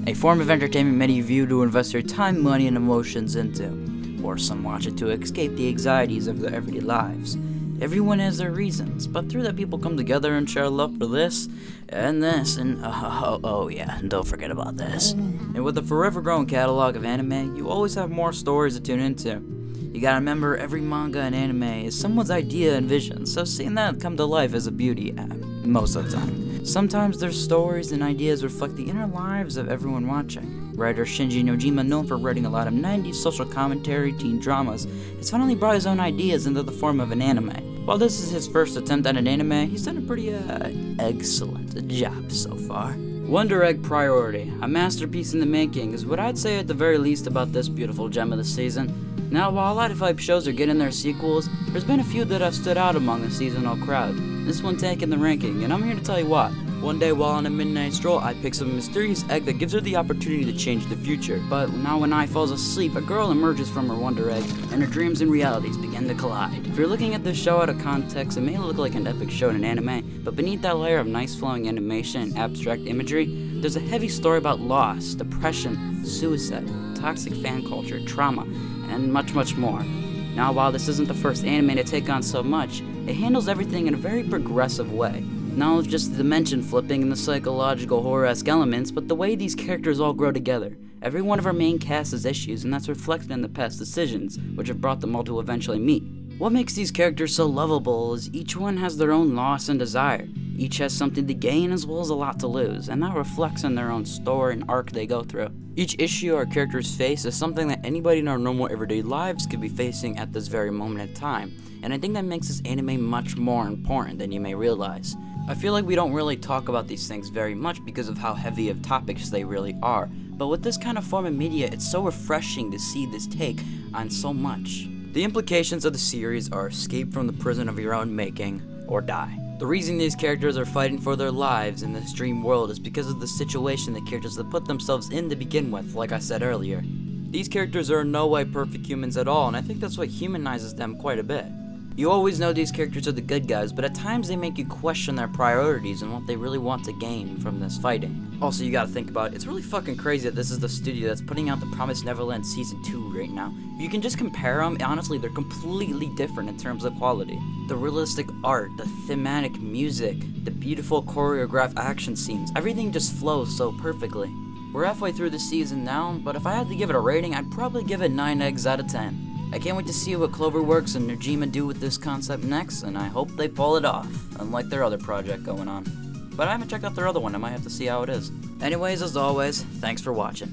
A form of entertainment many view to invest their time, money, and emotions into, or some watch it to escape the anxieties of their everyday lives. Everyone has their reasons, but through that people come together and share love for this, and oh yeah, and don't forget about this. And with a forever growing catalog of anime, you always have more stories to tune into. You gotta remember, every manga and anime is someone's idea and vision, so seeing that come to life is a beauty, most of the time. Sometimes their stories and ideas reflect the inner lives of everyone watching. Writer Shinji Nojima, known for writing a lot of 90s social commentary teen dramas, has finally brought his own ideas into the form of an anime. While this is his first attempt at an anime, he's done a pretty excellent job so far. Wonder Egg Priority, a masterpiece in the making, is what I'd say at the very least about this beautiful gem of the season. Now, while a lot of hype shows are getting their sequels, there's been a few that have stood out among the seasonal crowd. This one taking the ranking, and I'm here to tell you why. One day while on a midnight stroll, I pick up a mysterious egg that gives her the opportunity to change the future. But now when I falls asleep, a girl emerges from her Wonder Egg, and her dreams and realities begin to collide. If you're looking at this show out of context, it may look like an epic show in an anime, but beneath that layer of nice flowing animation and abstract imagery, there's a heavy story about loss, depression, suicide, toxic fan culture, trauma, and much, much more. Now, while this isn't the first anime to take on so much, it handles everything in a very progressive way. Not with just the dimension flipping and the psychological horror-esque elements, but the way these characters all grow together. Every one of our main cast has issues, and that's reflected in the past decisions, which have brought them all to eventually meet. What makes these characters so lovable is each one has their own loss and desire. Each has something to gain as well as a lot to lose, and that reflects in their own story and arc they go through. Each issue our characters face is something that anybody in our normal everyday lives could be facing at this very moment in time, and I think that makes this anime much more important than you may realize. I feel like we don't really talk about these things very much because of how heavy of topics they really are, but with this kind of form of media, it's so refreshing to see this take on so much. The implications of the series are escape from the prison of your own making, or die. The reason these characters are fighting for their lives in this dream world is because of the situation the characters have put themselves in to begin with, like I said earlier. These characters are in no way perfect humans at all, and I think that's what humanizes them quite a bit. You always know these characters are the good guys, but at times they make you question their priorities and what they really want to gain from this fighting. Also, you gotta think about it, it's really fucking crazy that this is the studio that's putting out The Promised Neverland Season 2 right now. If you can just compare them, honestly, they're completely different in terms of quality. The realistic art, the thematic music, the beautiful choreographed action scenes, everything just flows so perfectly. We're halfway through the season now, but if I had to give it a rating, I'd probably give it 9 eggs out of 10. I can't wait to see what Cloverworks and Nojima do with this concept next, and I hope they pull it off, unlike their other project going on. But I haven't checked out their other one, I might have to see how it is. Anyways, as always, thanks for watching.